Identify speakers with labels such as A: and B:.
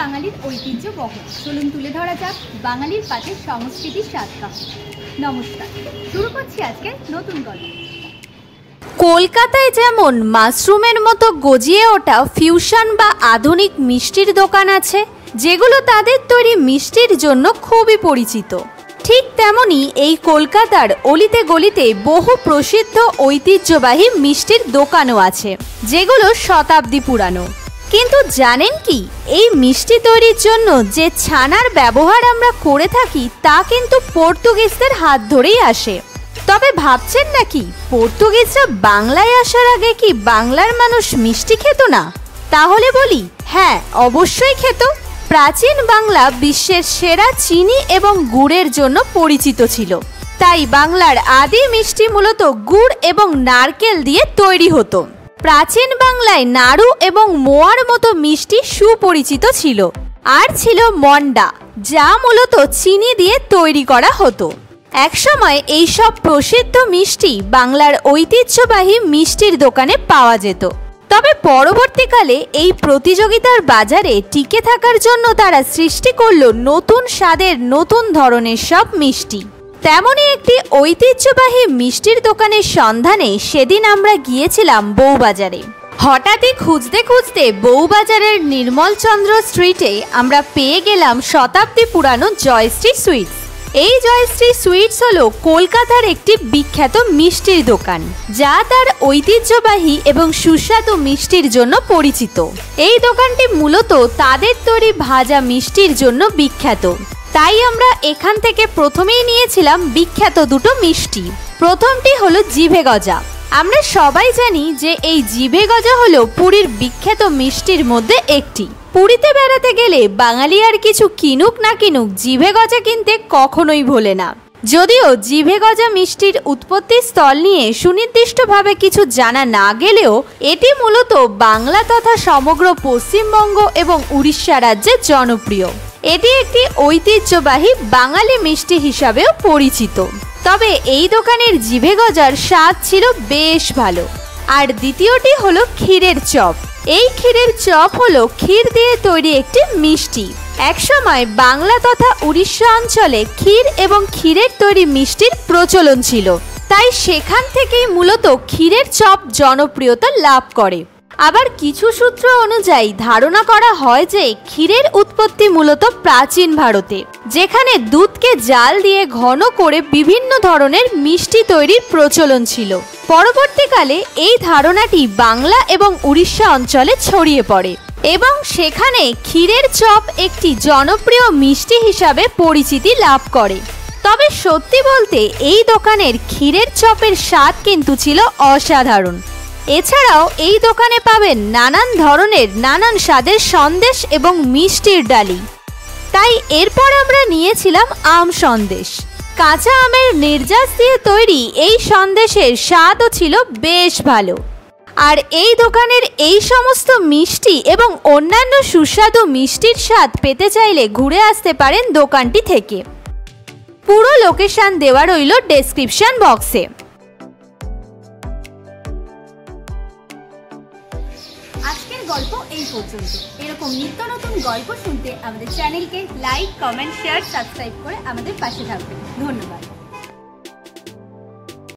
A: বাঙালির ঐতিহ্য বহন। চলুন তুলে ধরা যাক বাঙালির পাতের সংস্কৃতির স্বাদকা। নমস্কার, শুরু করছি আজকে নতুন গল্প।
B: কলকাতায় যেমন মাশরুমের মতো গজিয়ে ওঠা ফিউশন বা আধুনিক মিষ্টির দোকান আছে, যেগুলো তাদের তৈরি মিষ্টির জন্য খুবই পরিচিত, ঠিক তেমনি এই কলকাতার অলিতে গলিতে বহু প্রসিদ্ধ ঐতিহ্যবাহী মিষ্টির দোকানও আছে, যেগুলো শতাব্দী পুরানো। কিন্তু জানেন কি, এই মিষ্টি তৈরির জন্য যে ছানার ব্যবহার আমরা করে থাকি তা কিন্তু পর্তুগিজদের হাত ধরেই আসে। তবে ভাবছেন নাকি পর্তুগিজরা বাংলায় আসার আগে কি বাংলার মানুষ মিষ্টি খেত না? তাহলে বলি, হ্যাঁ, অবশ্যই খেত। প্রাচীন বাংলা বিশ্বের সেরা চিনি এবং গুড়ের জন্য পরিচিত ছিল, তাই বাংলার আদি মিষ্টি মূলত গুড় এবং নারকেল দিয়ে তৈরি হতো। প্রাচীন বাংলায় নাড়ু এবং মোয়ার মতো মিষ্টি সুপরিচিত ছিল, আর ছিল মন্ডা, যা মূলত চিনি দিয়ে তৈরি করা হতো। একসময় এইসব প্রসিদ্ধ মিষ্টি বাংলার ঐতিহ্যবাহী মিষ্টির দোকানে পাওয়া যেত। তবে পরবর্তীকালে এই প্রতিযোগিতার বাজারে টিকে থাকার জন্য তারা সৃষ্টি করলো নতুন স্বাদের নতুন ধরনের সব মিষ্টি। তেমনই একটি ঐতিহ্যবাহী মিষ্টির দোকানের সন্ধানে সেদিন আমরা গিয়েছিলাম বউবাজারে। হঠাৎই খুঁজতে খুঁজতে বউবাজারের নির্মলচন্দ্র স্ট্রিটে আমরা পেয়ে গেলাম শতাব্দী পুরানো জয়শ্রী সুইটস। এই জয়শ্রী সুইটস হলো কলকাতার একটি বিখ্যাত মিষ্টির দোকান, যা তার ঐতিহ্যবাহী এবং সুস্বাদু মিষ্টির জন্য পরিচিত। এই দোকানটি মূলত তাদের তৈরি ভাজা মিষ্টির জন্য বিখ্যাত, তাই আমরা এখান থেকে প্রথমেই নিয়েছিলাম বিখ্যাত দুটো মিষ্টি। প্রথমটি হলো জিভে গজা। আমরা সবাই জানি যে এই জিভে গজা হলো পুরীর বিখ্যাত মিষ্টির মধ্যে একটি। পুরীতে বেড়াতে গেলে বাঙালি আর কিছু কিনুক না কিনুক, জিভে গজা কিনতে কখনোই ভোলে না। যদিও জিভে গজা মিষ্টির উৎপত্তি স্থল নিয়ে সুনির্দিষ্টভাবে কিছু জানা না গেলেও এটি মূলত বাংলা তথা সমগ্র পশ্চিমবঙ্গ এবং উড়িষ্যা রাজ্যে জনপ্রিয়। এটি একটি ঐতিহ্যবাহী বাঙালি মিষ্টি হিসাবেও পরিচিত। তবে এই দোকানের জিভে গজার স্বাদ ছিল বেশ ভালো। আর দ্বিতীয়টি হলো ক্ষীরের চপ। এই ক্ষীরের চপ হলো ক্ষীর দিয়ে তৈরি একটি মিষ্টি। একসময় বাংলা তথা উড়িষ্যা অঞ্চলে ক্ষীর এবং ক্ষীরের তৈরি মিষ্টির প্রচলন ছিল, তাই সেখান থেকেই মূলত ক্ষীরের চপ জনপ্রিয়তা লাভ করে। আবার কিছু সূত্র অনুযায়ী ধারণা করা হয় যে ক্ষীরের উৎপত্তি মূলত প্রাচীন ভারতে, যেখানে দুধকে জাল দিয়ে ঘন করে বিভিন্ন ধরনের মিষ্টি তৈরির প্রচলন ছিল। পরবর্তীকালে এই ধারণাটি বাংলা এবং উড়িষ্যা অঞ্চলে ছড়িয়ে পড়ে এবং সেখানে ক্ষীরের চপ একটি জনপ্রিয় মিষ্টি হিসাবে পরিচিতি লাভ করে। তবে সত্যি বলতে এই দোকানের ক্ষীরের চপের স্বাদ কিন্তু ছিল অসাধারণ। এছাড়াও এই দোকানে পাবেন নানান ধরনের নানান স্বাদের সন্দেশ এবং মিষ্টির ডালি। তাই এরপর আমরা নিয়েছিলাম আম সন্দেশ। কাঁচা আমের নির্যাস দিয়ে তৈরি এই সন্দেশের স্বাদও ছিল বেশ ভালো। আর এই দোকানের এই সমস্ত মিষ্টি এবং অন্যান্য সুস্বাদু মিষ্টির স্বাদ পেতে চাইলে ঘুরে আসতে পারেন দোকানটি থেকে। পুরো লোকেশন দেওয়া রইল ডেসক্রিপশন বক্সে।
A: আজকের গল্প এই পর্যন্ত। এরকম নিত্য নতুন গল্প শুনতে আমাদের চ্যানেলকে লাইক, কমেন্ট, শেয়ার, সাবস্ক্রাইব করে আমাদের পাশে থাকবেন। ধন্যবাদ।